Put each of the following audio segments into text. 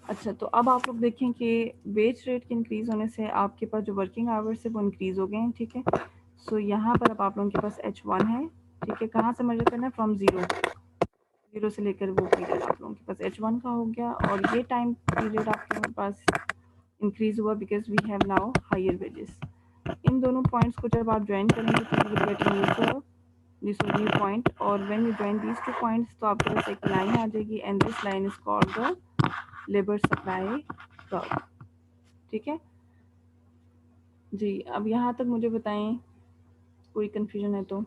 अच्छा, तो अब आप लोग देखें कि वेज रेट के इंक्रीज़ होने से आपके पास जो वर्किंग आवर्स है वो इंक्रीज़ हो गए हैं, ठीक है। सो यहाँ पर अब आप लोगों के पास H1 है, ठीक है। कहाँ से मेजर करना है? फ्रॉम ज़ीरो से लेकर वो पीरियड आप लोगों के पास H1 का हो गया, और ये टाइम पीरियड आपके पास इंक्रीज़ हुआ because we have now higher wages. इन दोनों पॉइंट्स को जब आप ज्वाइन करेंगे तो you will get new curve, this new point, और when you join these two points तो आपके पास एक लाइन आ जाएगी, and this line is called the labour supply curve, ठीक है जी। अब यहाँ तक मुझे बताएं, कोई कंफ्यूजन है तो?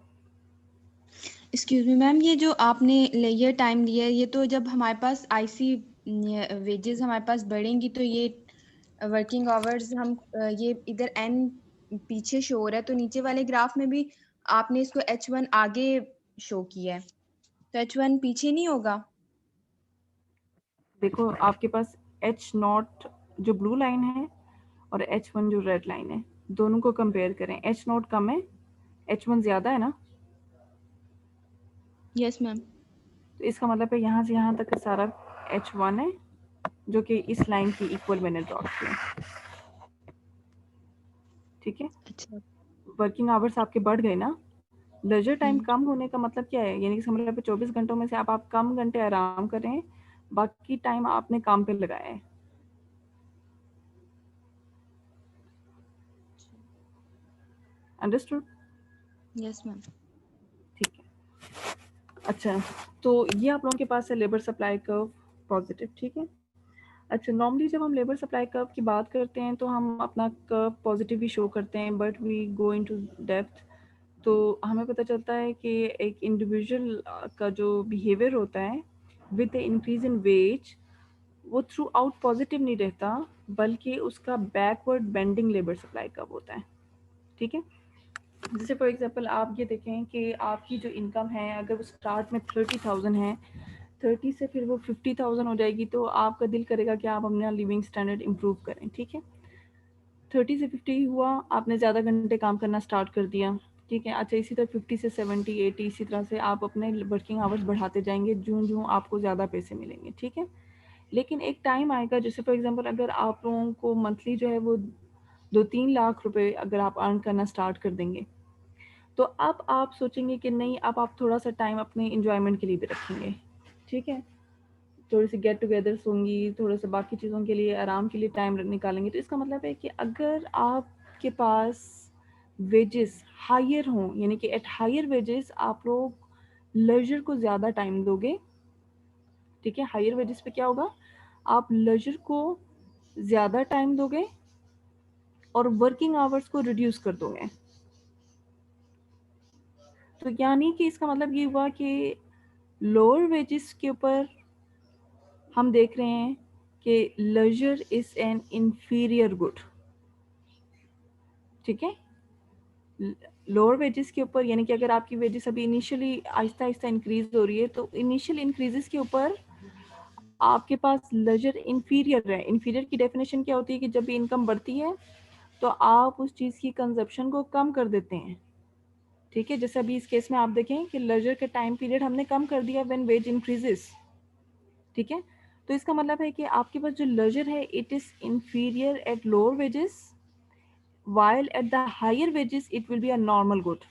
एक्सक्यूज मी मैम, ये जो आपने लेयर टाइम लिया है, ये तो जब हमारे पास आईसी वेजेस हमारे पास बढ़ेंगी तो ये वर्किंग आवर्स हम ये इधर एन पीछे शो हो रहा है, तो नीचे वाले ग्राफ में भी आपने इसको H1 आगे शो किया है, तो H1 पीछे नहीं होगा? देखो आपके पास H0 जो ब्लू लाइन है और H1 जो रेड लाइन है, दोनों को कंपेयर करें। H0 कम है, H1 ज़्यादा है ना, यस मैम। तो इसका मतलब है यहाँ से यहाँ तक का सारा H1 है, जो कि इस लाइन की इक्वल मैंने ड्रॉ किया, ठीक है। अच्छा। वर्किंग आवर्स आपके बढ़ गए ना, लेजर टाइम कम होने का मतलब क्या है? यानी कि इसका मतलब 24 घंटों में से आप कम घंटे आराम करें, बाकी टाइम आपने काम पे लगाया है। अंडरस्टूड? Yes ma'am. ठीक है। अच्छा, तो ये आप लोगों के पास है लेबर सप्लाई कर्व पॉजिटिव, ठीक है। अच्छा, नॉर्मली जब हम लेबर सप्लाई कर्व की बात करते हैं तो हम अपना कर्व पॉजिटिव ही शो करते हैं, but we go into depth तो हमें पता चलता है कि एक इंडिविजुअल का जो बिहेवियर होता है with the increase in wages, वो थ्रू आउट पॉजिटिव नहीं रहता, बल्कि उसका backward bending labour supply curve होता है, ठीक है। जैसे फॉर एग्जांपल आप ये देखें कि आपकी जो इनकम है अगर वो स्टार्ट में 30,000 है, 30 से फिर वो 50,000 हो जाएगी, तो आपका दिल करेगा कि आप अपना लिविंग स्टैंडर्ड इम्प्रूव करें, ठीक है। 30 से 50 हुआ, आपने ज़्यादा घंटे काम करना स्टार्ट कर दिया, ठीक है। अच्छा, इसी तरह 50 से 70 80 इसी तरह से आप अपने वर्किंग आवर्स बढ़ाते जाएंगे, जूं जूं आपको ज़्यादा पैसे मिलेंगे, ठीक है। लेकिन एक टाइम आएगा, जैसे फॉर एग्जांपल अगर आप लोगों को मंथली जो है वो 2-3 लाख रुपए अगर आप अर्न करना स्टार्ट कर देंगे, तो अब आप सोचेंगे कि नहीं, अब आप थोड़ा सा टाइम अपने इंजॉयमेंट के लिए भी रखेंगे, ठीक है। थोड़ी सी गेट टुगेदर्स होंगी, थोड़ा सा बाकी चीज़ों के लिए आराम के लिए टाइम निकालेंगे। तो इसका मतलब है कि अगर आपके पास वेजेस हायर हों, यानी कि एट हायर वेजेस आप लोग लेजर को ज़्यादा टाइम दोगे, ठीक है। हायर वेजेस पे क्या होगा, आप लेजर को ज़्यादा टाइम दोगे और वर्किंग आवर्स को रिड्यूस कर दोगे। तो यानी कि इसका मतलब ये हुआ कि लोअर वेजेस के ऊपर हम देख रहे हैं कि leisure is an inferior good, ठीक है। लोअर वेजेस के ऊपर, यानी कि अगर आपकी वेजेस अभी इनिशियली आहिस्ता आहिस्ता इंक्रीज हो रही है, तो इनिशियल इंक्रीजेस के ऊपर आपके पास लेजर इंफीरियर है। इंफीरियर की डेफिनेशन क्या होती है कि जब भी इनकम बढ़ती है तो आप उस चीज़ की कंजप्शन को कम कर देते हैं, ठीक है। जैसे अभी इस केस में आप देखें कि लेजर का टाइम पीरियड हमने कम कर दिया व्हेन वेज इंक्रीजेस, ठीक है। तो इसका मतलब है कि आपके पास जो लेजर है it is inferior at lower wages, while at the higher wages it will be a normal good.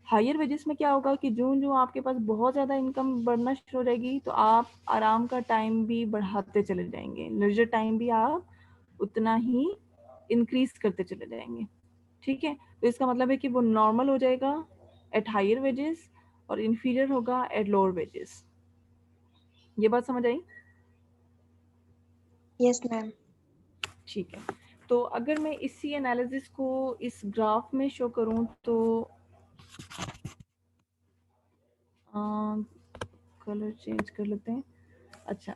Higher wages में क्या होगा कि जो जो आपके पास बहुत ज़्यादा इनकम बढ़ना शुरू हो जाएगी, तो आप आराम का टाइम भी बढ़ाते चले जाएंगे, लेजर टाइम भी आप उतना ही इंक्रीज करते चले जाएंगे, ठीक है। तो इसका मतलब है कि वो नॉर्मल हो जाएगा एट हायर वेजेस और इन्फीरियर होगा एट लोअर वेजेस। ये बात समझ आई? Yes ma'am. ठीक है। तो अगर मैं इसी एनालिसिस को इस ग्राफ में शो करूं तो कलर चेंज कर लेते हैं। अच्छा,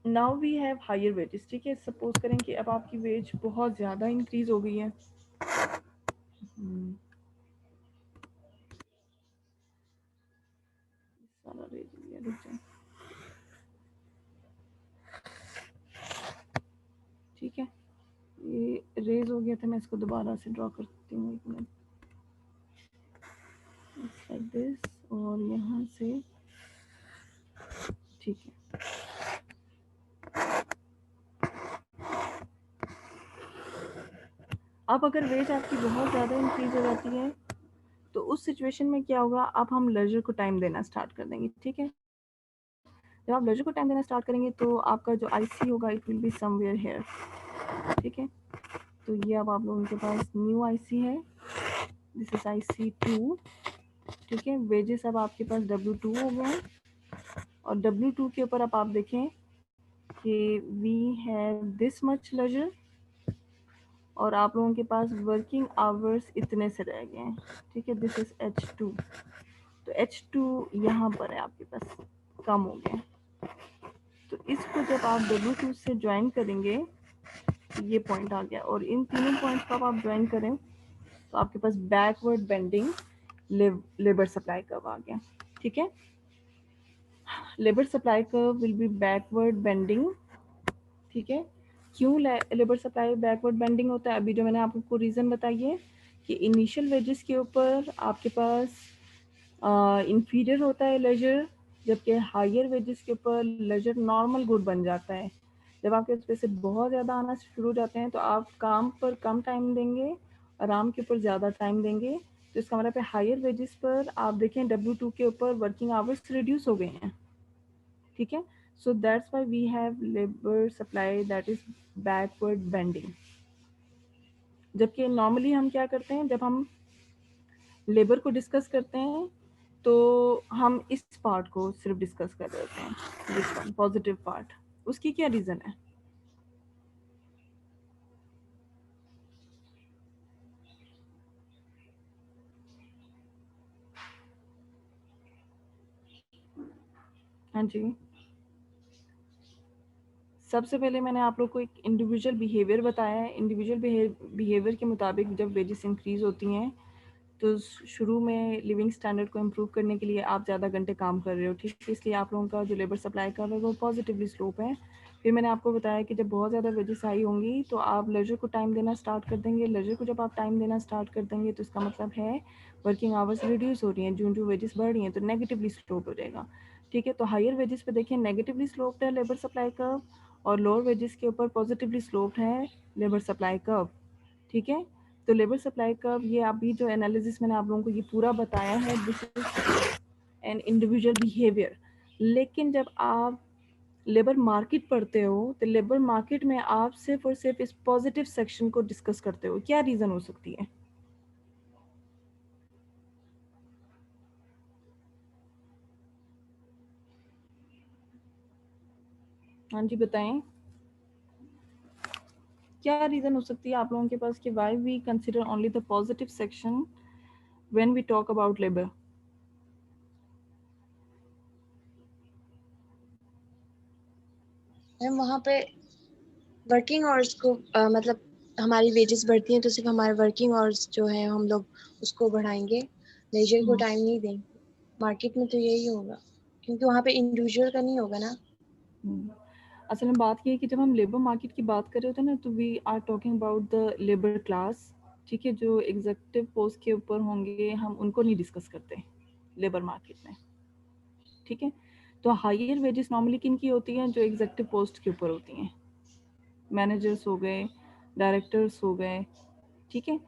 now we have higher wages, ठीक है। सपोज करें कि अब आपकी वेज बहुत ज़्यादा इंक्रीज हो गई है, सारा रेज लिया, रुक जाए, ठीक है। ये रेज हो गया था, मैं इसको दोबारा से ड्रॉ करती हूँ, एक मिनट, लाइक दिस, और यहाँ से, ठीक है। अब अगर वेज आपकी बहुत ज़्यादा इंक्रीज हो जाती है तो उस सिचुएशन में क्या होगा, अब हम लेजर को टाइम देना स्टार्ट कर देंगे, ठीक है। जब आप लेजर को टाइम देना स्टार्ट करेंगे तो आपका जो आईसी होगा it will be somewhere here, ठीक है। तो ये अब आप लोगों के पास न्यू आईसी है, दिस इज आईसी 2, ठीक है। वेजेस अब आपके पास W2 हो गए, और W2 के ऊपर अब आप देखें कि we have this much leisure, और आप लोगों के पास वर्किंग आवर्स इतने से रह गए हैं, ठीक है। दिस इज H2, तो H2 यहाँ पर है आपके पास, कम हो गया। तो इसको जब आप W2 से ज्वाइन करेंगे तो ये पॉइंट आ गया, और इन तीनों पॉइंट्स को आप ज्वाइन करें तो आपके पास backward bending labour supply curve आ गया, ठीक है। Labour supply curve will be backward bending, ठीक है। क्यों लेबर सप्लाई बैकवर्ड बेंडिंग होता है, अभी जो मैंने आपको रीज़न बताई है कि इनिशियल वेजेस के ऊपर आपके पास इंफीरियर होता है लेजर, जबकि हायर वेजेस के ऊपर लेजर नॉर्मल गुड बन जाता है। जब आपके पैसे बहुत ज़्यादा आना शुरू हो जाते हैं तो आप काम पर कम टाइम देंगे, आराम के ऊपर ज़्यादा टाइम देंगे। तो इसका मतलब है हायर वेजेस पर आप देखें W2 के ऊपर वर्किंग आवर्स रिड्यूस हो गए हैं, ठीक है। So that's why we have labour supply that is backward bending. जबकि नॉर्मली हम क्या करते हैं, जब हम लेबर को डिस्कस करते हैं तो हम इस पार्ट को सिर्फ डिस्कस कर रहे होते हैं, दिस वन पॉजिटिव पार्ट। उसकी क्या रीज़न है? हाँ जी, सबसे पहले मैंने आप लोग को एक इंडिविजुअल बिहेवियर बताया है। इंडिविजुअल बिहेवियर के मुताबिक जब वेजेस इंक्रीज होती हैं तो शुरू में लिविंग स्टैंडर्ड को इम्प्रूव करने के लिए आप ज़्यादा घंटे काम कर रहे हो, ठीक है। इसलिए आप लोगों का जो लेबर सप्लाई का है वो पॉजिटिवली स्लोप है। फिर मैंने आपको बताया कि जब बहुत ज़्यादा वेजेस हाई होंगी तो आप लेजर को टाइम देना स्टार्ट कर देंगे। लेजर को जब आप टाइम देना स्टार्ट कर देंगे तो इसका मतलब है वर्किंग आवर्स रिड्यूस हो रही हैं, जो वेजेस बढ़ रही हैं तो नेगेटिवली स्लोप हो जाएगा, ठीक है। तो हायर वेजेस पे देखिए नेगेटिवली स्लोप्ड है लेबर सप्लाई कर्व, और लोअर वेजेस के ऊपर पॉजिटिवली स्लोप्ड है लेबर सप्लाई कर्व, ठीक है। तो लेबर सप्लाई कर्व, ये अभी जो एनालिसिस मैंने आप लोगों को ये पूरा बताया है, this is an individual behaviour. लेकिन जब आप लेबर मार्केट पढ़ते हो तो लेबर मार्केट में आप सिर्फ और सिर्फ इस पॉजिटिव सेक्शन को डिस्कस करते हो, क्या रीज़न हो सकती है? हाँ जी बताएं, क्या रीज़न हो सकती है आप लोगों के पास कि why we consider only the positive section when we talk about labour? Ma'am वहाँ पे वर्किंग आवर्स को मतलब हमारी वेजेस बढ़ती हैं तो सिर्फ हमारे वर्किंग आवर्स जो है हम लोग उसको बढ़ाएंगे, लेजर को टाइम नहीं देंगे। मार्केट में तो यही होगा क्योंकि वहाँ पे इंडिविजुअल का नहीं होगा ना। असल में बात ये है कि जब हम लेबर मार्केट की बात कर रहे होते हैं ना तो we are talking about the labour class, ठीक है। जो एग्जीक्यूटिव पोस्ट के ऊपर होंगे हम उनको नहीं डिस्कस करते लेबर मार्केट में, ठीक है। तो हायर वेजेस नॉर्मली किन की होती हैं? जो एग्जीक्यूटिव पोस्ट के ऊपर होती हैं, मैनेजर्स हो गए, डायरेक्टर्स हो गए, ठीक है।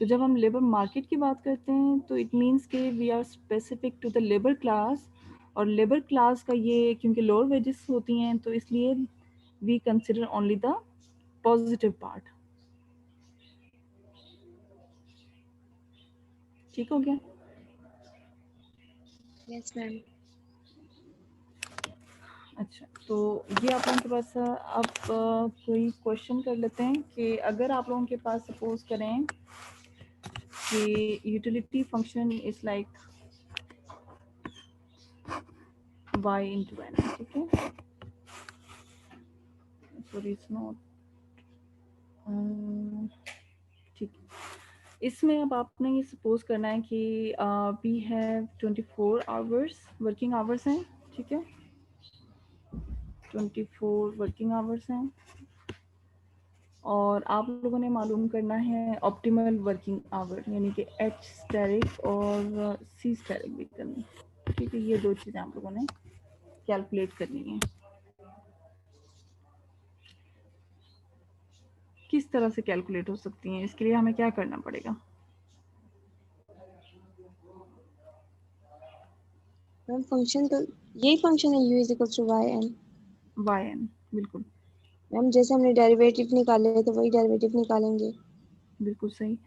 तो जब हम लेबर मार्केट की बात करते हैं तो इट मीन्स के we are specific to the labour class, और लेबर क्लास का ये क्योंकि लोअर वेजेस होती हैं तो इसलिए we consider only the positive part, ठीक हो गया? Yes ma'am. अच्छा, तो ये आप लोगों के पास अब कोई क्वेश्चन कर लेते हैं कि अगर आप लोगों के पास सपोज करें कि utility function is like y into n, ठीक है। सॉरी इट्स नॉट, ठीक है। इसमें अब आपने ये सपोज करना है कि we have 24 hours working hours हैं, ठीक है। 24 वर्किंग आवर्स हैं और आप लोगों ने मालूम करना है ऑप्टिमल वर्किंग आवर, यानी कि एच स्टेरिक और सी स्टेरिक भी करनी, ठीक है। ये दो चीज़ें आप लोगों ने कैलकुलेट करनी है। किस तरह से कैलकुलेट हो सकती हैं? इसके लिए हमें क्या करना पड़ेगा? मैम फंक्शन तो यही फंक्शन है u is equal to Y N. Y N, बिल्कुल मैम जैसे हमने डेरिवेटिव निकाले तो वही डेरिवेटिव निकालेंगे। बिल्कुल सही।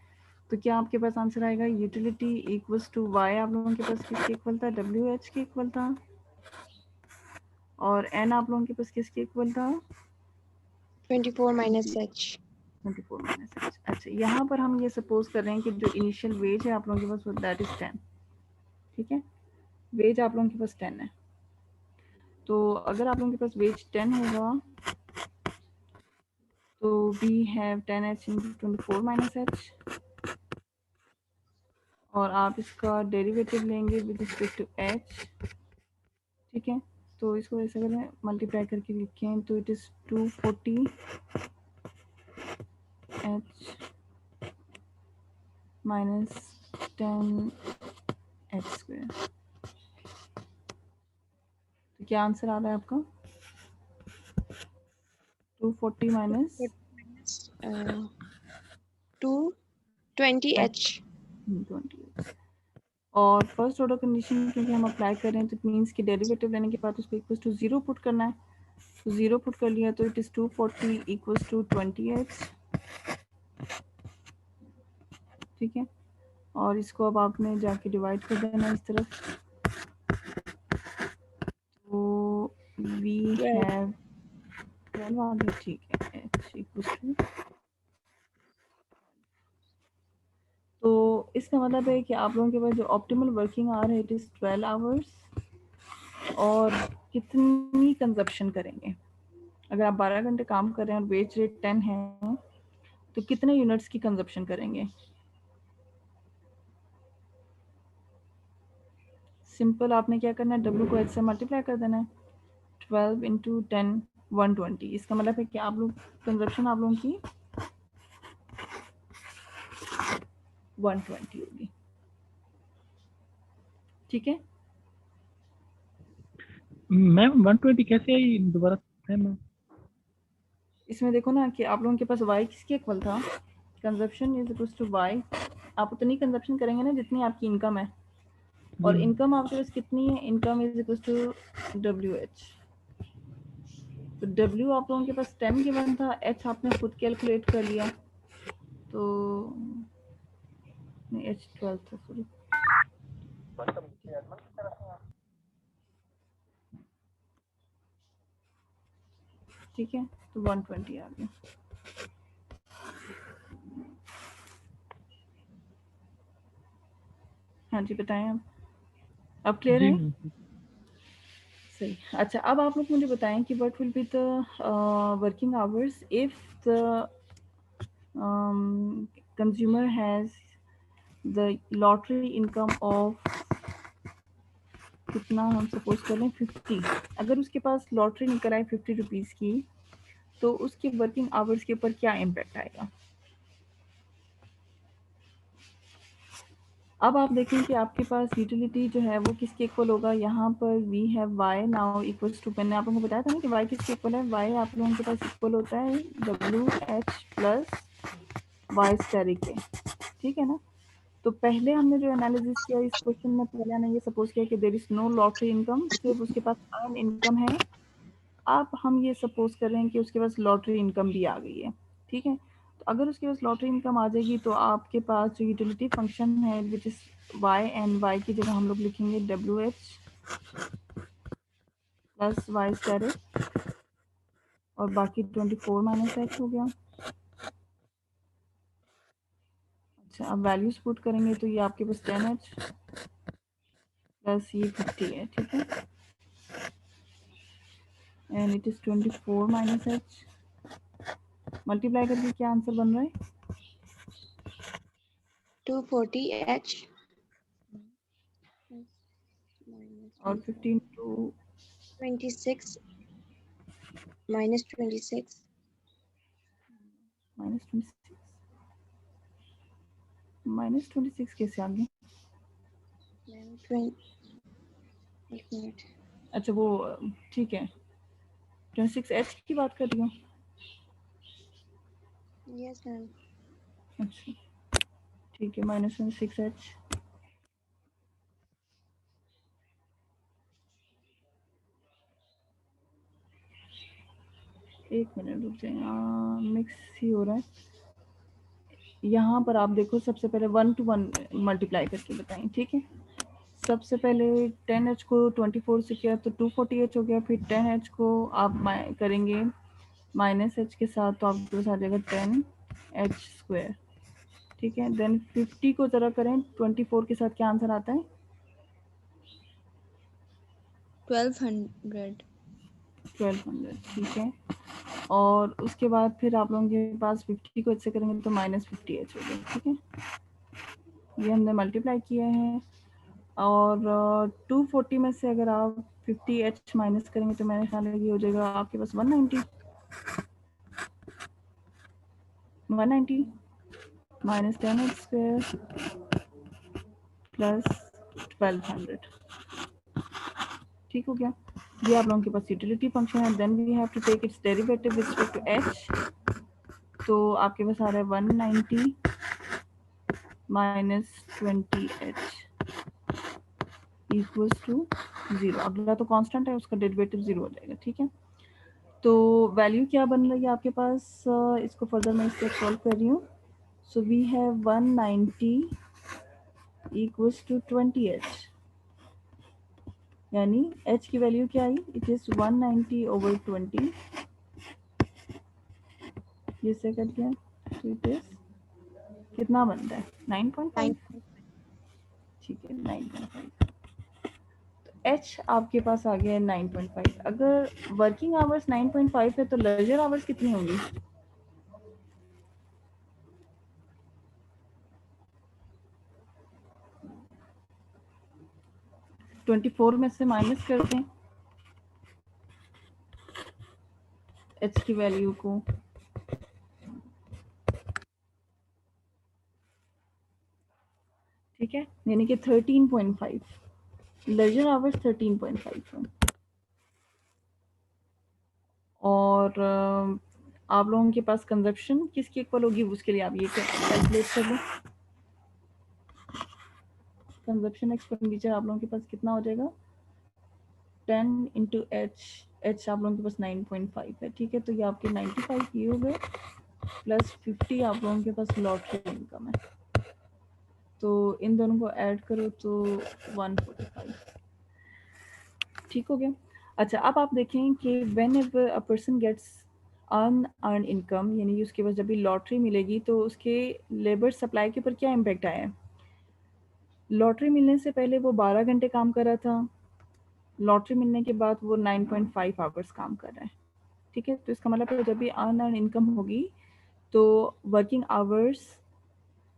तो क्या आपके पास आंसर आएगा यूटिलिटी इक्वल्स टू वाई, आप लोगों के पास किसके इक्वल था? डब्ल्यू एच के इक्वल था। और एन आप लोगों के पास किसके इक्वल था? 24 माइनस एच। 24 minus H. अच्छा, यहाँ पर हम ये सपोज कर रहे हैं कि जो इनिशियल वेज है आप लोगों के पास दैट इज 10, ठीक है? वेज आप लोगों के पास 10 है। तो अगर आप लोगों के पास वेज 10 होगा तो we have 10h into 24 minus H, और आप इसका डेरिवेटिव लेंगे विद रिस्पेक्ट टू एच, ठीक है? तो इसको ऐसे करें, मल्टीप्लाई करके लिखें तो it is 240 H minus 10 H square. तो क्या आंसर आ रहा है आपका? 240 माइनस 220 एच। 20। और फर्स्ट ऑर्डर कंडीशन क्योंकि हम अप्लाई कर रहे हैं तो इट मीन्स कि डेरिवेटिव लेने के बाद उसको इक्वल्स टू 0 पुट करना है। तो 0 पुट कर लिया तो it is 240 equals to 20h, ठीक है? और इसको अब आपने जाके डिवाइड कर देना इस तरफ। तो वी हैव 12 आ गया, ठीक है? h इक्वल्स टू, तो इसका मतलब है कि आप लोगों के पास जो ऑप्टिमल वर्किंग आवर है इट इज़ 12 आवर्स। और कितनी कंजप्शन करेंगे? अगर आप 12 घंटे काम कर रहे हैं और वेज रेट 10 है तो कितने यूनिट्स की कंजप्शन करेंगे? सिंपल, आपने क्या करना है, डब्ल्यू को एच से मल्टीप्लाई कर देना है। 12 इंटू 10 120। इसका मतलब है कि आप लोग कंजप्शन आप लोगों की 120 होगी, ठीक है? मैम 120 कैसे आई दोबारा है मैम? इसमें देखो ना कि आप लोगों के पास वाई किसके इक्वल था? Consumption is equal to Y. आप उतनी कंजप्शन करेंगे ना जितनी आपकी इनकम है। और जी इनकम आपके पास कितनी है? Income is equal to W H. तो डब्ल्यू आप लोगों के पास 10 गिवन था, एच आपने खुद कैलकुलेट कर लिया। तो एच 12 था, सॉरी। ठीक है, तो 120 आ गया। हाँ जी, बताएं आप। अब क्लियर जी है? मैम। सही। अच्छा, अब आप लोग मुझे बताएं कि what will be the working hours if the consumer has the lottery income of, कितना हम सपोज कर लें 50। अगर उसके पास लॉटरी निकल आए 50 रुपीज़ की, तो उसके वर्किंग आवर्स के ऊपर क्या इम्पैक्ट आएगा? अब आप देखें कि आपके पास यूटिलिटी जो है वो किसके इक्वल होगा? यहाँ पर we have Y now equals to, मैंने आप लोगों को बताया था ना कि वाई किसके इक्वल है? वाई आप लोगों के पास इक्वल होता है W H plus Y asterisk के, ठीक है ना? तो पहले हमने जो एनालिसिस किया इस क्वेश्चन में, पहले हमने ये सपोज किया कि there is no lottery income, सिर्फ उसके पास अर्न इनकम है। अब हम ये सपोज कर रहे हैं कि उसके पास लॉटरी इनकम भी आ गई है, ठीक है? तो अगर उसके पास लॉटरी इनकम आ जाएगी तो आपके पास जो यूटिलिटी फंक्शन है which is Y, and Y की जगह हम लोग लिखेंगे W H plus Y asterisk, और बाकी 24 माइनस एच हो गया। अच्छा, अब वैल्यूज पुट करेंगे तो ये आपके पास 10h प्लस ये 50 है, ठीक है? And it is 24 minus H, multiply करके क्या आंसर बन रहा है? 240 एच और 15 टू 26 माइनस 26 -26 कैसे आ गया? एक मिनट। अच्छा, वो ठीक है, 26h की बात कर रही हूँ। Yes ma'am. अच्छा ठीक है, -6h। एक मिनट रुक जाए, मिक्स ही हो रहा है। यहाँ पर आप देखो, सबसे पहले 1 to 1 मल्टीप्लाई करके बताएं, ठीक है। सबसे पहले 10h को 24 से किया तो 240h हो गया, फिर 10h को आप करेंगे -h के साथ तो आपके पास आ जाएगा 10h², ठीक है। देन 50 को ज़रा करें 24 के साथ, क्या आंसर आता है? 1200। 1200, ठीक है। और उसके बाद फिर आप लोगों के पास 50 को इससे करेंगे तो -50h हो गया, ठीक है। ये हमने मल्टीप्लाई किया है। और 240 में से अगर आप 50h माइनस करेंगे तो मेरे ख्याल में ये हो जाएगा आपके पास 190 माइनस 10h² प्लस 1200, ठीक हो गया। ये आप लोगों के पास यूटिलिटी फंक्शन है। Then we have to take its derivative with respect to h, तो आपके पास आ रहा है 190 माइनस 20h इक्वल्स टू 0। अगला तो कांस्टेंट है, उसका डेरिवेटिव 0 हो जाएगा, ठीक है। तो वैल्यू क्या बन रही है आपके पास? इसको फर्दर मैं इससे सॉल्व कर रही हूँ। So we have 190 equals to 20h, यानी h की वैल्यू क्या आई? It is 190/20। जिससे कर दिया तो इट इज कितना बन रहा है? 9.5, ठीक है 9.5। तो h आपके पास आ गया है 9.5। अगर वर्किंग आवर्स 9.5 है तो लेजर आवर्स कितनी होंगी? -24 में से माइनस करते हैं h की वैल्यू को, ठीक है, यानी कि 13.5। लेजर आवर्स 13.5 है। और आप लोगों के पास कंजप्शन किसकी इक्वल होगी, उसके लिए आप ये कैलकुलेट कर लो। कंजप्शन एक्सपेंडिचर आप लोगों के पास कितना हो जाएगा? 10 इंटू h आप लोगों के पास 9.5 है, ठीक है। तो ये आपके 95 ये हो गए, प्लस 50 आप लोगों के पास लॉटरी इनकम है, तो इन दोनों को ऐड करो तो 145, ठीक हो गया। अच्छा, अब आप देखें कि whenever a person gets unearned income, यानी उसके पास जब भी लॉटरी मिलेगी तो उसके लेबर सप्लाई के ऊपर क्या इम्पैक्ट आया है? लॉटरी मिलने से पहले वो 12 घंटे काम कर रहा था, लॉटरी मिलने के बाद वो 9.5 आवर्स काम कर रहा है, ठीक है। तो इसका मतलब है जब भी अनअर्न इनकम होगी तो वर्किंग आवर्स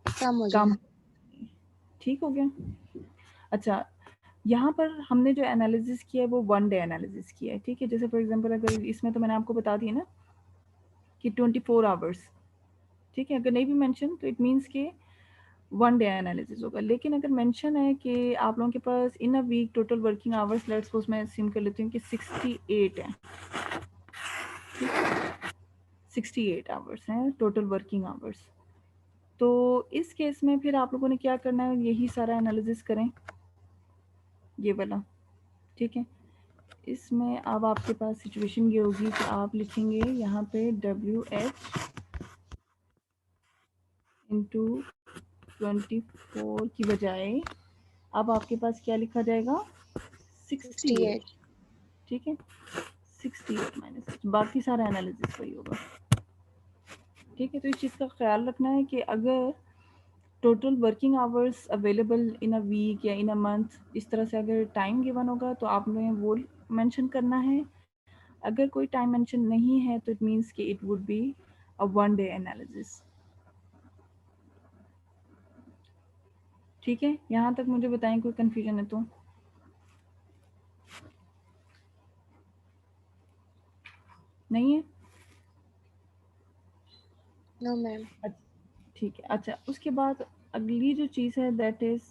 कम हो कम, जाए। ठीक हो गया। अच्छा, यहाँ पर हमने जो एनालिसिस किया है वो 1 डे एनालिसिस किया है, ठीक है। जैसे फॉर एग्जांपल अगर इसमें तो मैंने आपको बता दिया ना कि 24 आवर्स, ठीक है। अगर नहीं भी मेंशन तो इट मींस के 1 डे एनालिसिस होगा। लेकिन अगर मेंशन है कि आप लोगों के पास in a week total working hours, let's suppose मैं अज्यूम कर लेती हूँ कि 68 है, 68 आवर्स हैं टोटल वर्किंग आवर्स, तो इस केस में फिर आप लोगों ने क्या करना है, यही सारा एनालिसिस करें, ये वाला, ठीक है। इसमें अब आपके पास सिचुएशन ये होगी कि आप लिखेंगे यहाँ पे WH इंटू 24 की बजाय अब आपके पास क्या लिखा जाएगा? 68, ठीक है। 68 माइनस, बाकी सारा एनालिसिस वही होगा, ठीक है। तो इस चीज़ का ख्याल रखना है कि अगर total working hours available in a week या इन अ मंथ, इस तरह से अगर टाइम गिवन होगा तो आपने वो मेंशन करना है। अगर कोई टाइम मेंशन नहीं है तो इट मींस कि it would be a 1 day analysis, ठीक है। यहाँ तक मुझे बताएं कोई कंफ्यूजन है तो? नहीं है? No ma'am. ठीक है। अच्छा, उसके बाद अगली जो चीज़ है that is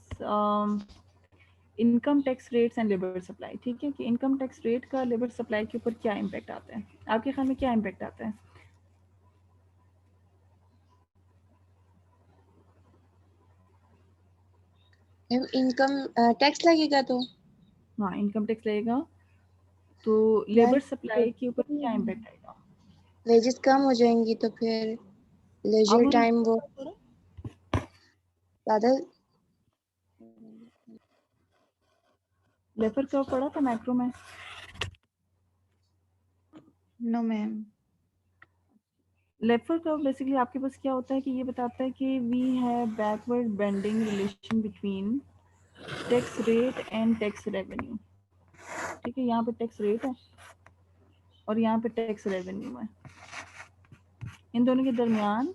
income tax rates and labour supply, ठीक है। कि इनकम टैक्स रेट का लेबर सप्लाई के ऊपर क्या इम्पैक्ट आता है? आपके ख्याल में क्या इम्पैक्ट आता है? मैम इनकम टैक्स लगेगा तो हाँ, इनकम टैक्स लगेगा, तो लेबर सप्लाई के ऊपर क्या इम्पैक्ट आएगा? वेजेस कम हो जाएंगी तो फिर आप लेजर मुझे टाइम वो ज़्यादा लेफर कर्व पढ़ा था मैक्रो में? No ma'am. Laffer curve basically आपके पास क्या होता है कि ये बताता है कि we have backward bending relation between tax rate and tax revenue. ठीक है, यहाँ पे टैक्स रेट है और यहाँ पे टैक्स रेवेन्यू है। इन दोनों के दरमियान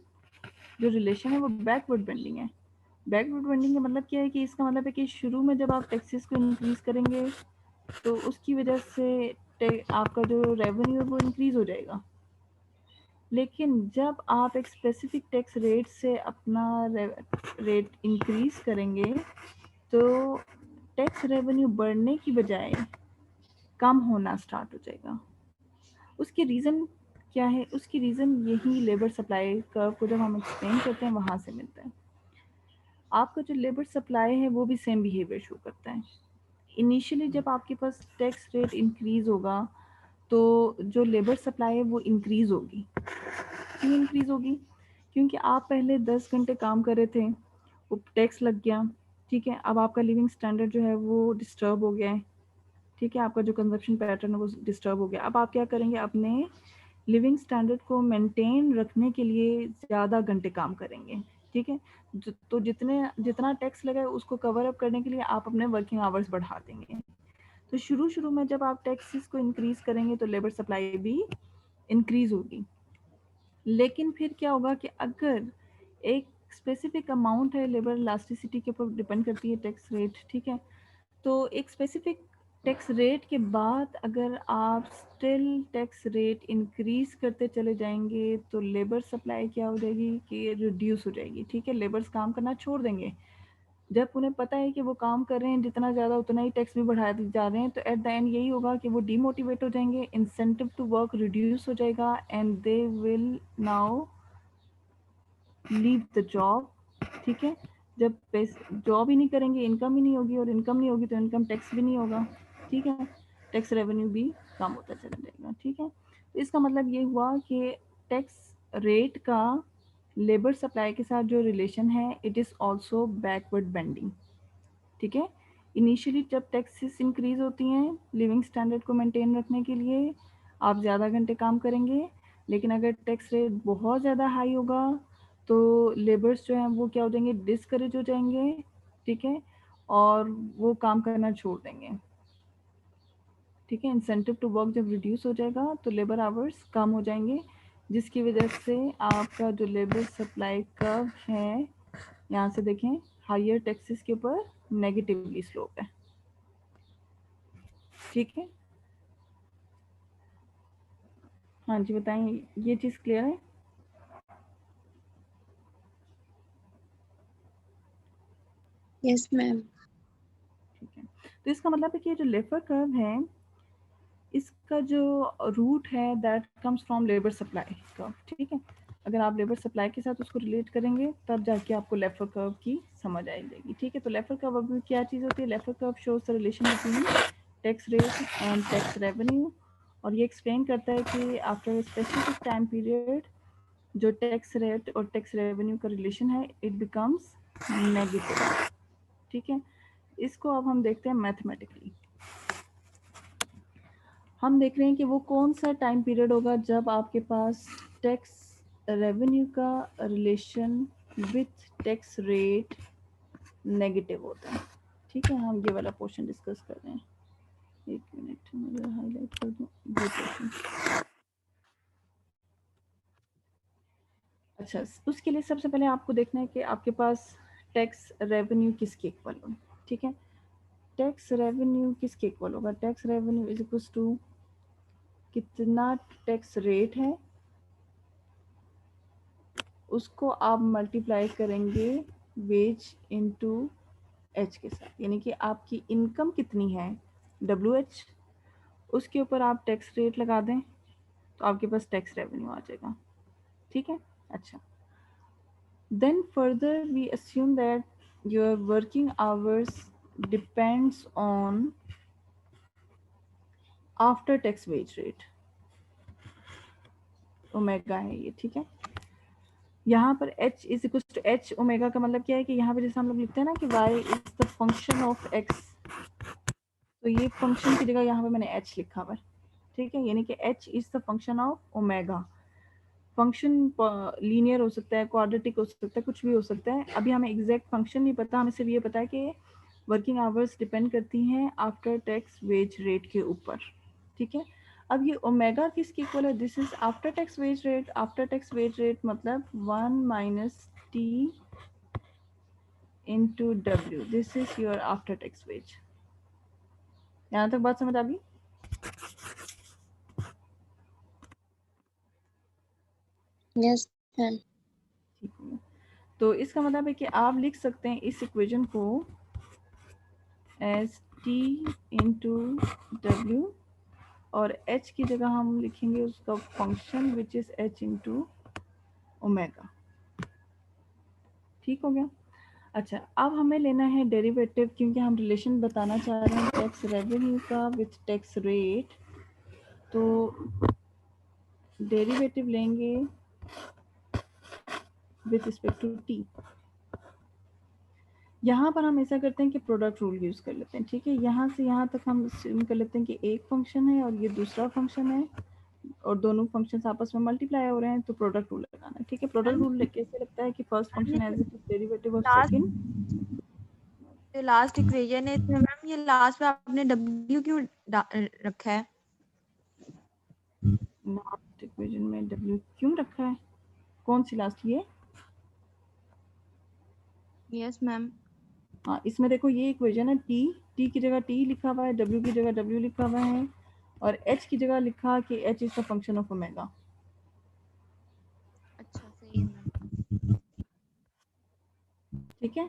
जो रिलेशन है वो बैकवर्ड बेंडिंग है। बैकवर्ड बेंडिंग का मतलब क्या है कि इसका मतलब है कि शुरू में जब आप टैक्सेस को इंक्रीज करेंगे तो उसकी वजह से आपका जो रेवेन्यू है वो इंक्रीज हो जाएगा, लेकिन जब आप एक स्पेसिफिक टैक्स रेट से अपना रेट इंक्रीज करेंगे तो टैक्स रेवेन्यू बढ़ने की बजाय कम होना स्टार्ट हो जाएगा। उसकी रीज़न क्या है? उसकी रीज़न यही लेबर सप्लाई कर्व को जब हम एक्सप्लेन करते हैं वहाँ से मिलता है। आपका जो लेबर सप्लाई है वो भी सेम बिहेवियर शो करता है। इनिशियली जब आपके पास टैक्स रेट इंक्रीज होगा तो जो लेबर सप्लाई है वो इंक्रीज होगी। क्यों इंक्रीज होगी? क्योंकि आप पहले 10 घंटे काम कर रहे थे, वो टैक्स लग गया, ठीक है, अब आपका लिविंग स्टैंडर्ड जो है वो डिस्टर्ब हो गया है, ठीक है, आपका जो कंजप्शन पैटर्न है वो डिस्टर्ब हो गया। अब आप क्या करेंगे? अपने लिविंग स्टैंडर्ड को मेंटेन रखने के लिए ज़्यादा घंटे काम करेंगे, ठीक है। तो जितना टैक्स लगा है उसको कवर अप करने के लिए आप अपने वर्किंग आवर्स बढ़ा देंगे। तो शुरू में जब आप टैक्सेस को इंक्रीज करेंगे तो लेबर सप्लाई भी इंक्रीज होगी। लेकिन फिर क्या होगा कि अगर एक स्पेसिफिक अमाउंट है, लेबर इलास्टिसिटी के ऊपर डिपेंड करती है टैक्स रेट, ठीक है, तो एक स्पेसिफिक टैक्स रेट के बाद अगर आप स्टिल टैक्स रेट इंक्रीज करते चले जाएंगे तो लेबर सप्लाई क्या हो जाएगी कि रिड्यूस हो जाएगी, ठीक है। लेबर्स काम करना छोड़ देंगे जब उन्हें पता है कि वो काम कर रहे हैं जितना ज़्यादा उतना ही टैक्स भी बढ़ाए जा रहे हैं, तो एट द एंड यही होगा कि वो डीमोटिवेट हो जाएंगे, इंसेंटिव टू वर्क रिड्यूस हो जाएगा and they will now leave the job, ठीक है। जब जॉब ही नहीं करेंगे, इनकम ही नहीं होगी, और इनकम नहीं होगी तो इनकम टैक्स भी नहीं होगा, ठीक है, टैक्स रेवेन्यू भी कम होता चला जाएगा, ठीक है। तो इसका मतलब ये हुआ कि टैक्स रेट का लेबर सप्लाई के साथ जो रिलेशन है it is also backward bending, ठीक है। इनिशियली जब टैक्सेस इंक्रीज होती हैं लिविंग स्टैंडर्ड को मेंटेन रखने के लिए आप ज़्यादा घंटे काम करेंगे, लेकिन अगर टैक्स रेट बहुत ज़्यादा हाई होगा तो लेबर्स जो हैं वो क्या हो जाएंगे? डिस्करेज हो जाएंगे, ठीक है, और वो काम करना छोड़ देंगे, ठीक है। इंसेंटिव टू वर्क जब रिड्यूस हो जाएगा तो लेबर आवर्स कम हो जाएंगे, जिसकी वजह से आपका जो लेबर सप्लाई कर्व है, यहाँ से देखें, हायर टैक्सेस के ऊपर नेगेटिवली स्लोप है, ठीक है। हाँ जी, बताएं, ये चीज़ क्लियर है? Yes ma'am. ठीक है, तो इसका मतलब है कि जो लेफर कर्व है इसका जो रूट है that comes from labour supply curve, ठीक है। अगर आप लेबर सप्लाई के साथ उसको रिलेट करेंगे तब जाके आपको लेफर कर्व की समझ आई जाएगी, ठीक है। तो लेफर कर्व अभी क्या चीज़ होती है? Laffer curve shows the relation between tax rate and tax revenue, और ये एक्सप्लेन करता है कि आफ्टर स्पेसिफिक टाइम पीरियड जो टैक्स रेट और टैक्स रेवेन्यू का रिलेशन है इट बिकम्स नेगेटिव, ठीक है। इसको अब हम देखते हैं मैथमेटिकली। हम देख रहे हैं कि वो कौन सा टाइम पीरियड होगा जब आपके पास टैक्स रेवेन्यू का relation with tax rate negative होता है, ठीक है। हम ये वाला पोर्शन डिस्कस कर रहे हैं, एक मिनट मैं हाईलाइट कर दूं ये पोर्शन। अच्छा, उसके लिए सबसे पहले आपको देखना है कि आपके पास टैक्स रेवेन्यू किसके इक्वल हो, ठीक है। टैक्स रेवेन्यू किसके इक्वल होगा? Tax revenue is equal to कितना टैक्स रेट है उसको आप मल्टीप्लाई करेंगे वेज इनटू एच के साथ, यानी कि आपकी इनकम कितनी है डब्ल्यू एच, उसके ऊपर आप टैक्स रेट लगा दें तो आपके पास टैक्स रेवेन्यू आ जाएगा, ठीक है। अच्छा, then further we assume that your working hours depends on after tax wage rate, omega है ये, ठीक है। यहाँ पर h is equal to h, omega का मतलब क्या है कि यहाँ पे जैसे हम लोग लिखते हैं ना कि y is the function of x, तो ये फंक्शन की जगह यहाँ पे मैंने h लिखा हुआ है, ठीक है। यानी कि h is the function of omega. Function linear हो सकता है, क्वाड्रेटिक हो सकता है, कुछ भी हो सकता है। अभी हमें एग्जैक्ट फंक्शन नहीं पता, हमें सिर्फ ये पता है कि वर्किंग आवर्स डिपेंड करती हैं आफ्टर टैक्स वेज रेट के ऊपर, ठीक है। अब ये ओमेगा किसके इक्वल है? This is after tax wage rate. After tax wage rate मतलब 1 minus T into W, this is your after tax wage. यहाँ तक बात समझ आ गई? Yes ma'am. ठीक है, तो इसका मतलब है कि आप लिख सकते हैं इस इक्वेशन को एज टी इंटू डब्ल्यू, और h की जगह हम लिखेंगे उसका function which is h into omega. ठीक हो गया। अच्छा, अब हमें लेना है डेरिवेटिव, क्योंकि हम रिलेशन बताना चाह रहे हैं टैक्स रेवेन्यू का विथ टैक्स रेट। तो डेरिवेटिव लेंगे विथ रिस्पेक्ट टू टी। यहाँ पर हम ऐसा करते हैं कि प्रोडक्ट रूल यूज कर लेते हैं, ठीक है। यहाँ से यहाँ तक हम assume कर लेते हैं कि एक फंक्शन है और ये दूसरा फंक्शन है, और दोनों फंक्शंस आपस में मल्टीप्लाई हो रहे हैं, तो प्रोडक्ट रूल लगाना है, ठीक है। प्रोडक्ट रूल कैसे लगता है कि first function as it is derivative of second. जो लास्ट इक्वेशन है इसमें मैम ये लास्ट में आपने w क्यों रखा है? लास्ट इक्वेशन में w क्यों रखा है? कौन सी लास्ट? ये? Yes ma'am. हाँ, इसमें देखो ये इक्वेशन है, t की जगह t लिखा हुआ है, w की जगह w लिखा हुआ है, और h की जगह लिखा कि h is the function of omega. अच्छा सही है मैम। ठीक है,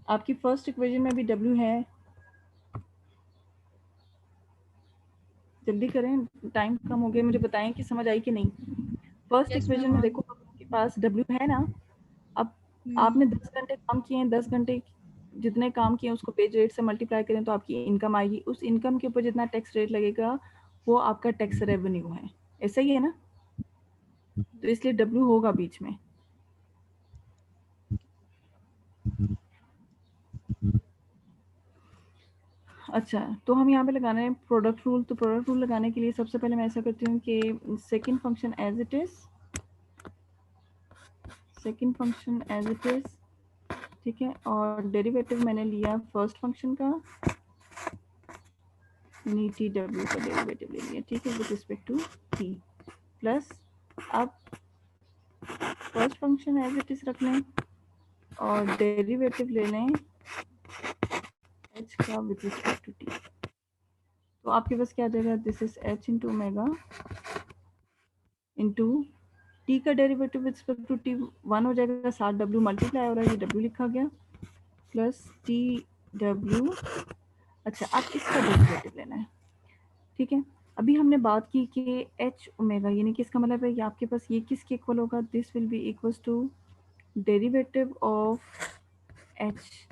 आपकी फर्स्ट इक्वेशन में भी w है। जल्दी करें, टाइम कम हो गया, मुझे बताएं कि समझ आई कि नहीं। First yes equation ma'am. में देखो आपके पास w है ना। अब आपने 10 घंटे काम किए हैं, 10 घंटे जितने काम किए उसको पेज रेट से मल्टीप्लाई करें तो आपकी इनकम आएगी। उस इनकम के ऊपर जितना टैक्स रेट लगेगा वो आपका टैक्स रेवेन्यू है, ऐसा ही है ना। तो इसलिए W होगा बीच में। अच्छा, तो हम यहाँ पे लगाना है प्रोडक्ट रूल। तो प्रोडक्ट रूल लगाने के लिए सबसे पहले मैं ऐसा करती हूँ कि second function as it is, second function as it is, ठीक है। और डेरिवेटिव मैंने लिया फर्स्ट फंक्शन का, यानी टी डब्ल्यू का डेरिवेटिव ले लिया, ठीक है, with respect to T. Plus अब first function as it is रख लें और डेरिवेटिव ले लें एच का विद रिस्पेक्ट टू टी। तो आपके पास क्या आ जाएगा? This is H into omega into T का derivative with respect to T 1 हो जाएगा, साथ डब्ल्यू मल्टीप्लाई हो रहा है, ये डब्ल्यू लिखा गया, प्लस टी डब्ल्यू। अच्छा, अब इसका डेरिवेटिव लेना है, ठीक है। अभी हमने बात की कि एच ओमेगा, यानी कि इसका मतलब है कि आपके पास ये किसके इक्वल होगा? This will be equal to derivative of H.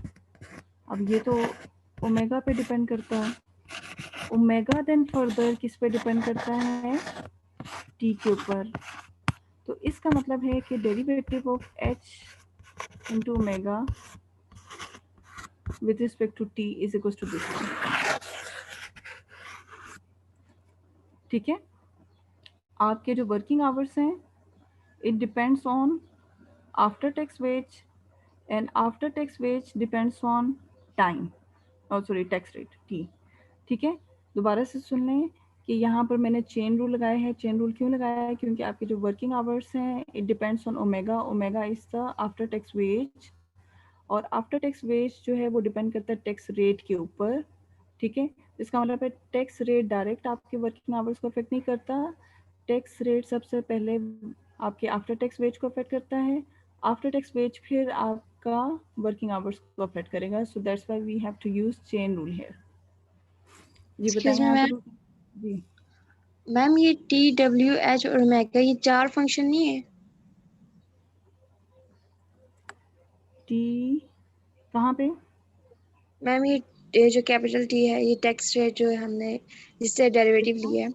अब ये तो ओमेगा पे डिपेंड करता है, ओमेगा देन फर्दर किस पे डिपेंड करता है? टी के ऊपर। तो इसका मतलब है कि derivative of H into omega with respect to T is equal to this, ठीक है। आपके जो वर्किंग आवर्स हैं it depends on after tax wage, and after tax wage depends on time, और सॉरी टैक्स रेट टी, ठीक है। दोबारा से सुन लें कि यहाँ पर मैंने चेन रूल लगाया है। चेन रूल क्यों लगाया है? क्योंकि आपके जो वर्किंग आवर्स हैं it depends on omega, omega is the after tax wage, और आफ्टर टैक्स वेज जो है वो डिपेंड करता है टैक्स रेट के ऊपर, ठीक है। इसका मतलब है टैक्स रेट डायरेक्ट आपके वर्किंग आवर्स को अफेक्ट नहीं करता, टैक्स रेट सबसे पहले आपके आफ्टर टैक्स वेज को अफेक्ट करता है, आफ्टर टैक्स वेज फिर आपका वर्किंग आवर्स को अफेक्ट करेगा। So that's why we have to use chain rule here. जी एक्सक्यूज बताएं मी आंसर। मैम। जी, मैम ये टी डब्ल्यू एच और ओमेगा ये 4 फंक्शन नहीं है? टी कहाँ पे? मैम ये जो कैपिटल टी है ये टैक्स रेट जो है हमने जिससे डेरिवेटिव लिया है।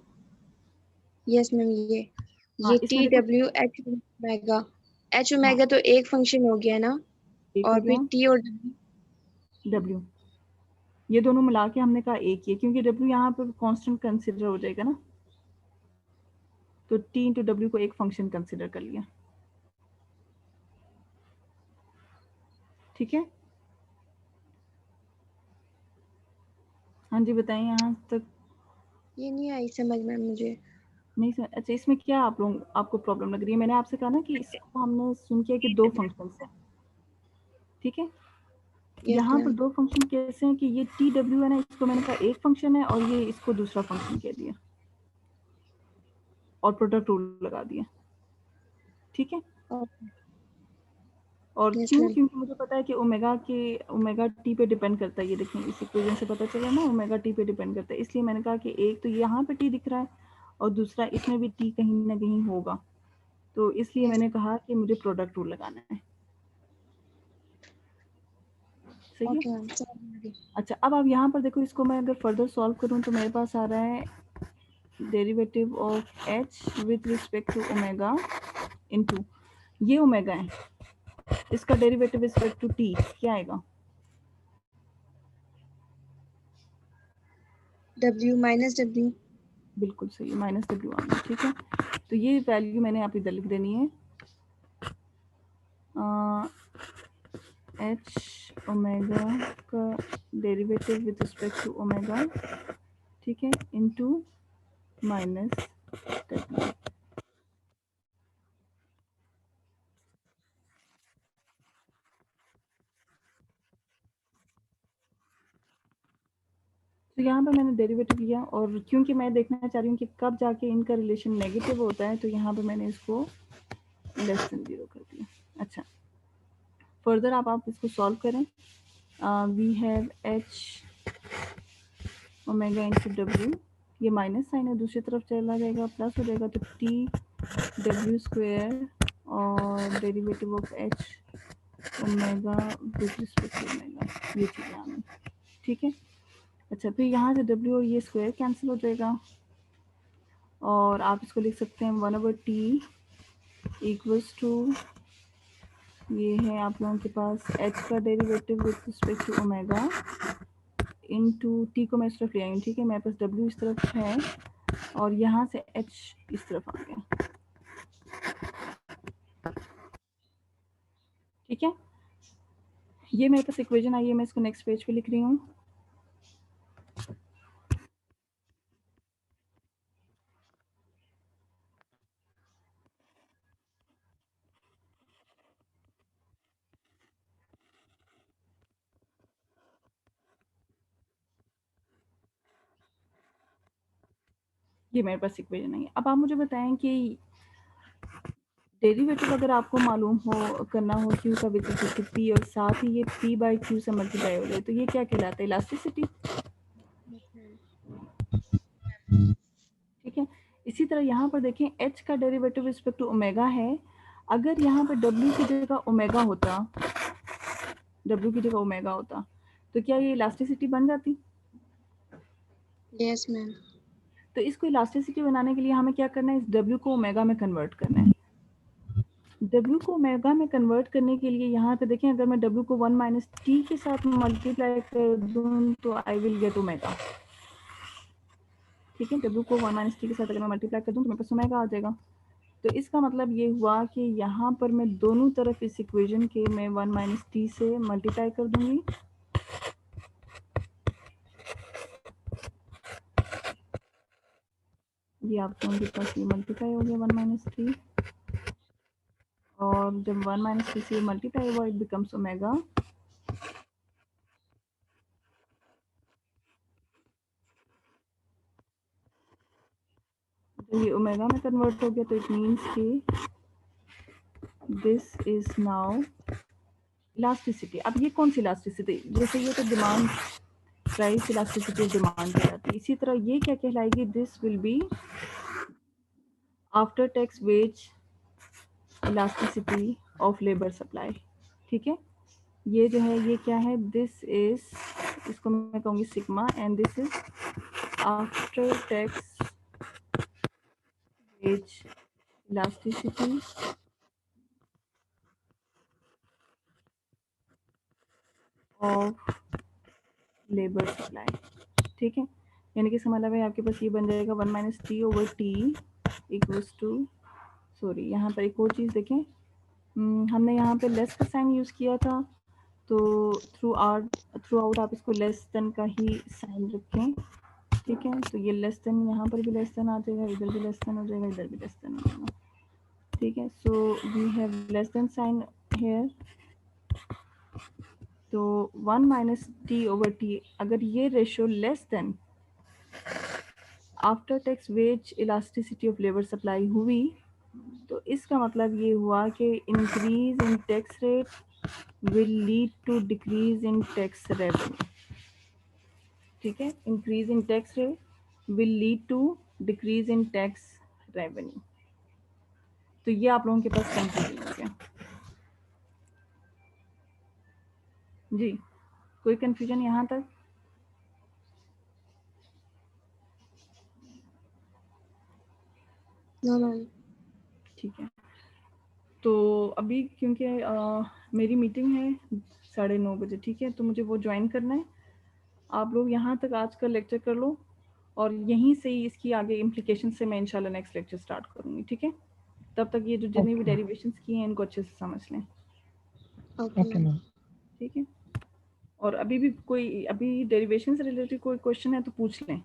यस मैम हाँ, ये इसमें टी देखो डब्ल्यू एच ओमेगा हाँ तो एक फंक्शन हो गया ना, एक हो और गया फिर टी और W, ये दोनों मिला के हमने कहा एक ही है क्योंकि W यहाँ पे कांस्टेंट कंसिडर हो जाएगा ना, तो T इंटू W को एक फंक्शन कंसिडर कर लिया। ठीक है, हाँ जी बताएं यहाँ तक। ये नहीं आई समझ में मुझे। नहीं सर, अच्छा इसमें क्या आप लोग आपको प्रॉब्लम लग रही है? मैंने आपसे कहा ना कि इसको हमने सुन किया कि दो फंक्शंस हैं, ठीक है। यस यहाँ पर मैम दो फंक्शन कैसे हैं कि ये टी डब्ल्यू है ना, इसको मैंने कहा एक फंक्शन है और ये इसको दूसरा फंक्शन कह दिया और प्रोडक्ट रूल लगा दिया, ठीक है। और यस क्यों? मैम क्योंकि मुझे पता है कि ओमेगा टी पे डिपेंड करता है। ये देखें इस इक्वेशन से पता चला ना, ओमेगा टी पे डिपेंड करता है, इसलिए मैंने कहा कि एक तो यहाँ पे टी दिख रहा है और दूसरा इसमें भी टी कहीं ना कहीं होगा, तो इसलिए यस मैंने कहा कि मुझे प्रोडक्ट रूल लगाना है। सही है। ओके मैम समझ में आ गई। अच्छा अब आप यहाँ पर देखो, इसको मैं अगर फर्दर सॉल्व करूँ तो मेरे पास आ रहा है derivative of H with respect to omega into, ये ओमेगा है, इसका डेरिवेटिव रिस्पेक्ट टू टी क्या आएगा? W minus W. बिल्कुल सही, माइनस डब्ल्यू आना, ठीक है। तो ये वैल्यू मैंने आप इधर लिख देनी है, एच ओमेगा का derivative with respect to omega, ठीक है, इनटू माइनस डब्ल्यू। तो यहाँ पर मैंने डेरिवेटिव लिया और क्योंकि मैं देखना चाह रही हूँ कि कब जाके इनका रिलेशन नेगेटिव होता है, तो यहाँ पर मैंने इसको लेस देन 0 कर दिया। अच्छा फर्दर आप इसको सॉल्व करें। We have H omega into W, ये माइनस साइन है दूसरी तरफ चला जाएगा, प्लस हो जाएगा, तो टी डब्ल्यू स्क्वायर और derivative of H omega with respect to omega, ये चीज़ें आनी, ठीक है। अच्छा फिर यहाँ से W और ये स्क्वायर कैंसिल हो जाएगा और आप इसको लिख सकते हैं 1/t इक्वल्स टू, ये है आप लोगों के पास h का derivative with respect to omega into t को मैं इस तरफ ले आई हूँ, ठीक है, मेरे पास W इस तरफ है और यहाँ से h इस तरफ आ गया, ठीक है। ये मेरे पास इक्वेशन आई है, मैं इसको नेक्स्ट पेज पे लिख रही हूँ। ये मेरे पास इक्वेशन आई है। अब आप मुझे बताएं कि डेरिवेटिव अगर आपको मालूम हो करना हो क्यू का विद रिस्पेक्ट टू पी और साथ ही ये पी बाई क्यू से मल्टीप्लाई हो जाए, तो ये क्या कहलाता है? इलास्टिसिटी, ठीक है। इसी तरह यहाँ पर देखें h का डेरिवेटिव रिस्पेक्ट टू ओमेगा है, अगर यहाँ पर w की जगह ओमेगा होता, w की जगह ओमेगा होता, तो क्या ये इलास्टिसिटी बन जाती? यस मैम तो इसको इलास्टिसिटी बनाने के लिए हमें क्या करना है, इस w को ओमेगा में कन्वर्ट करना है। W को ओमेगा में कन्वर्ट करने के लिए यहाँ पे देखें, अगर मैं W को 1 माइनस टी के साथ मल्टीप्लाई कर दूँ तो आई विल गेट ओमेगा, ठीक है। W को 1 माइनस टी के साथ अगर मैं मल्टीप्लाई कर दूँ तो मेरे पास ओमेगा आ जाएगा। तो इसका मतलब ये हुआ कि यहाँ पर मैं दोनों तरफ इस इक्वेशन के मैं 1 माइनस टी से मल्टीप्लाई कर दूंगी, ये आप लोगों के पास ये मल्टीप्लाई हो गया 1 माइनस टी, और जब 1 माइनस टी से मल्टीप्लाई हुआ इट बिकम्स ओमेगा, तो ये ओमेगा में कन्वर्ट हो गया, तो इट मीन्स कि दिस इज नाउ इलास्टिसिटी। अब ये कौन सी इलास्टिसिटी, जैसे ये तो डिमांड प्राइस इलास्टिसिटी डिमांड कहलाती है, इसी तरह ये क्या कहलाएगी, this will be after tax wage elasticity of labour supply, ठीक है। ये जो है ये क्या है, दिस इज, इसको मैं कहूँगी sigma, and this is after tax wage elasticity of labour supply. ठीक है, यानी कि इसका मतलब है आपके पास ये बन जाएगा 1 minus T over T equals to, sorry यहाँ पर एक और चीज़ देखें, हमने यहाँ पे लेस का साइन यूज़ किया था, तो थ्रू आउट आप इसको लेस देन का ही साइन रखें। ठीक है, तो ये लेस देन यहाँ पर भी लेस देन आ जाएगा, इधर भी लेस देन हो जाएगा, इधर भी लेस देन हो जाएगा। ठीक है, so we have less than sign here, तो 1 माइनस टी ओवर टी, अगर ये ratio less than after tax wage elasticity of labour supply हुई, तो इसका मतलब ये हुआ कि increase in tax rate will lead to decrease in tax revenue. ठीक है, increase in tax rate will lead to decrease in tax revenue. तो ये आप लोगों के पास कंफ्यूजन हो गया जी, कोई कंफ्यूजन यहाँ तक? No ma'am. ठीक है, तो अभी क्योंकि मेरी मीटिंग है 9:30 बजे, ठीक है, तो मुझे वो ज्वाइन करना है। आप लोग यहाँ तक आज का लेक्चर कर लो, और यहीं से ही इसकी आगे इम्प्लीकेशन से मैं इंशाल्लाह नेक्स्ट लेक्चर स्टार्ट करूँगी। ठीक है, तब तक ये जो जितने भी ओके डेरिवेशंस किए हैं इनको अच्छे से समझ लें। Okay okay ma'am. मैम। ठीक है, और अभी भी कोई अभी डेरिवेशन से रिलेटेड कोई क्वेश्चन है तो पूछ लें।